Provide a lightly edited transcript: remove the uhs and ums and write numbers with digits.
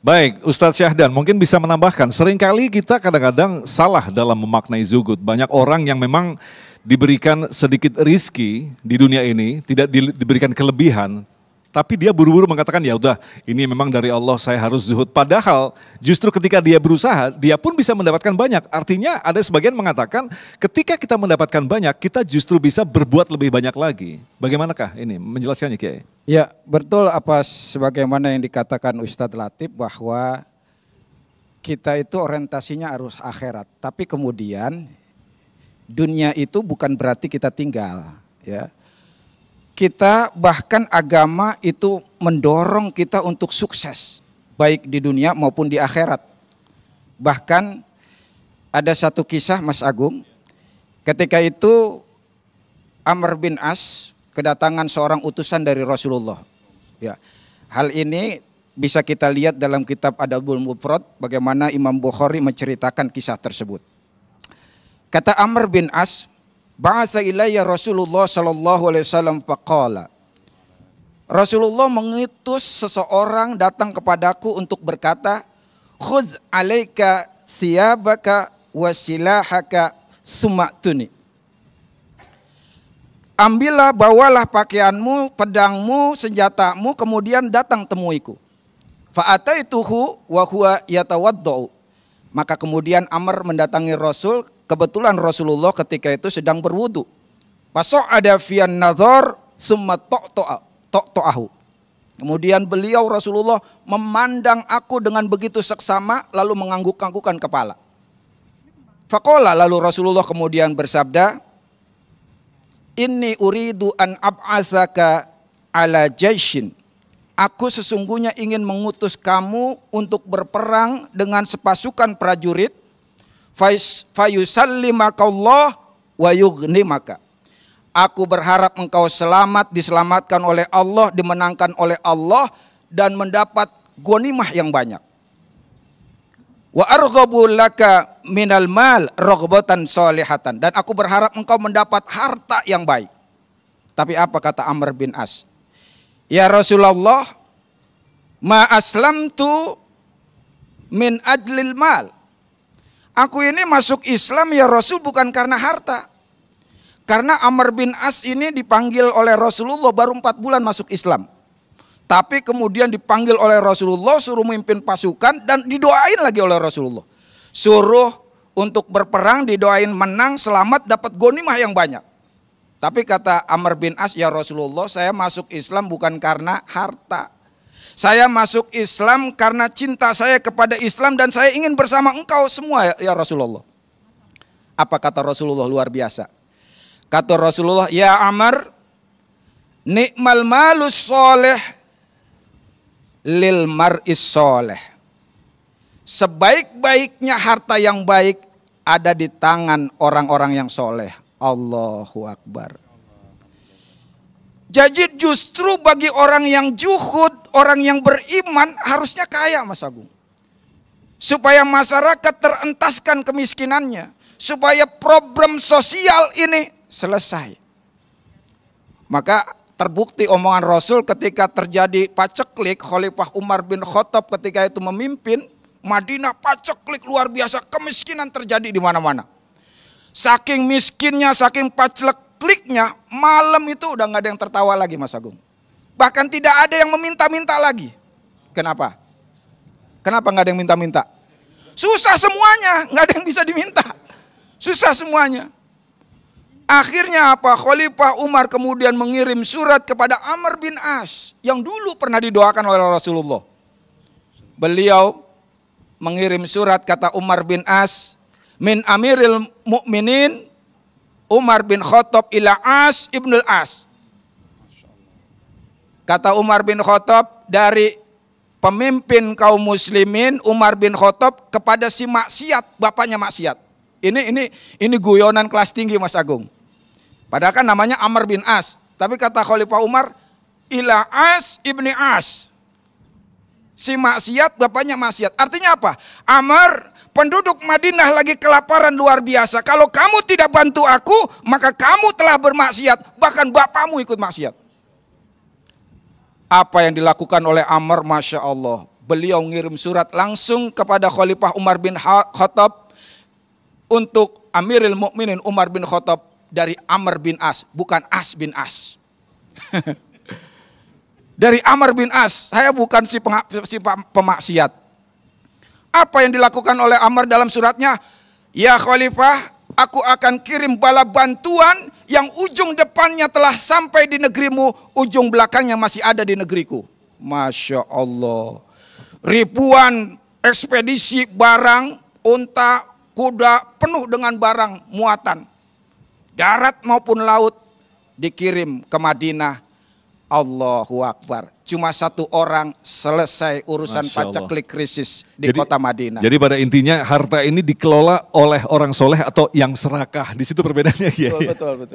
Baik, Ustadz Syahdan mungkin bisa menambahkan, seringkali kita kadang-kadang salah dalam memaknai zuhud. Banyak orang yang memang diberikan sedikit rizki di dunia ini, tidak diberikan kelebihan, tapi dia buru-buru mengatakan ya udah ini memang dari Allah saya harus zuhud. Padahal justru ketika dia berusaha, dia pun bisa mendapatkan banyak. Artinya ada sebagian mengatakan ketika kita mendapatkan banyak, kita justru bisa berbuat lebih banyak lagi. Bagaimanakah ini menjelaskannya Kiai? Ya betul apa sebagaimana yang dikatakan Ustadz Latif bahwa kita itu orientasinya harus akhirat. Tapi kemudian dunia itu bukan berarti kita tinggal. Ya. Kita bahkan agama itu mendorong kita untuk sukses. Baik di dunia maupun di akhirat. Bahkan ada satu kisah Mas Agung. Ketika itu Amr bin As kedatangan seorang utusan dari Rasulullah. Ya, hal ini bisa kita lihat dalam kitab Adabul Mufrad bagaimana Imam Bukhari menceritakan kisah tersebut. Kata Amr bin As, "Ba'atsa ilayya Rasulullah sallallahu alaihi wasallam faqala." Rasulullah mengutus seseorang datang kepadaku untuk berkata, "Khudz 'alaika thiyabaka wa silahaka suma'tuni." Ambillah, bawalah pakaianmu, pedangmu, senjatamu, kemudian datang temuiku. Fa'ataituhu wa huwa yatawaddau. Maka kemudian Amr mendatangi Rasul, kebetulan Rasulullah ketika itu sedang berwudu. Fasa'ada fiyan nazar summa to'to'ahu. Kemudian beliau Rasulullah memandang aku dengan begitu seksama lalu mengangguk-anggukan kepala. Faqala, lalu Rasulullah kemudian bersabda, "Inni uridu an ab'atsaka ala jaishin." Aku sesungguhnya ingin mengutus kamu untuk berperang dengan sepasukan prajurit. Fayusallimakallah wa yughnimaka. Aku berharap engkau selamat, diselamatkan oleh Allah, dimenangkan oleh Allah dan mendapat ghanimah yang banyak. Wa arghabu laka minal mal raghbatan solihatan. Dan aku berharap engkau mendapat harta yang baik. Tapi apa kata Amr bin As? Ya Rasulullah, ma aslamtu min ajlil mal. Aku ini masuk Islam ya Rasul bukan karena harta. Karena Amr bin As ini dipanggil oleh Rasulullah baru 4 bulan masuk Islam. Tapi kemudian dipanggil oleh Rasulullah suruh memimpin pasukan dan didoain lagi oleh Rasulullah. Suruh untuk berperang, didoain menang, selamat, dapat ghanimah yang banyak. Tapi kata Amr bin As, ya Rasulullah saya masuk Islam bukan karena harta. Saya masuk Islam karena cinta saya kepada Islam dan saya ingin bersama engkau semua ya Rasulullah. Apa kata Rasulullah luar biasa? Kata Rasulullah, ya Amr, ni'mal malus soleh lil mar'is soleh. Sebaik-baiknya harta yang baik ada di tangan orang-orang yang soleh. Allahu Akbar. Jadi justru bagi orang yang juhud, orang yang beriman harusnya kaya Mas Agung. Supaya masyarakat terentaskan kemiskinannya. Supaya problem sosial ini selesai. Maka terbukti omongan Rasul ketika terjadi paceklik, Khalifah Umar bin Khattab ketika itu memimpin Madinah, paceklik luar biasa, kemiskinan terjadi di mana-mana. Saking miskinnya, saking pacekliknya, malam itu udah gak ada yang tertawa lagi Mas Agung. Bahkan tidak ada yang meminta-minta lagi. Kenapa? Kenapa gak ada yang minta-minta? Susah semuanya, gak ada yang bisa diminta. Susah semuanya. Akhirnya apa? Khalifah Umar kemudian mengirim surat kepada Amr bin As yang dulu pernah didoakan oleh Rasulullah. Beliau mengirim surat, kata Umar bin As, min amiril mu'minin Umar bin Khattab ila As ibnul As. Kata Umar bin Khattab dari pemimpin kaum muslimin Umar bin Khattab kepada si maksiat, bapaknya maksiat. Ini guyonan kelas tinggi Mas Agung. Padahal kan namanya Amr bin As. Tapi kata Khalifah Umar, ila As ibni As. Si maksiat, bapaknya maksiat. Artinya apa? Amr, penduduk Madinah lagi kelaparan luar biasa. Kalau kamu tidak bantu aku, maka kamu telah bermaksiat. Bahkan bapakmu ikut maksiat. Apa yang dilakukan oleh Amr, Masya Allah. beliau ngirim surat langsung kepada Khalifah Umar bin Khattab untuk Amirul Mukminin Umar bin Khattab dari Amr bin As, bukan As bin As. Dari Amr bin As, saya bukan si pemaksiat. Apa yang dilakukan oleh Amr dalam suratnya? Ya Khalifah, aku akan kirim bala bantuan yang ujung depannya telah sampai di negerimu, ujung belakangnya masih ada di negeriku. Masya Allah. Ribuan ekspedisi barang, unta, kuda penuh dengan barang muatan. Darat maupun laut dikirim ke Madinah. Allahu Akbar. Cuma satu orang selesai urusan pacaklik krisis di kota Madinah. Jadi pada intinya harta ini dikelola oleh orang soleh atau yang serakah. Di situ perbedaannya. Betul.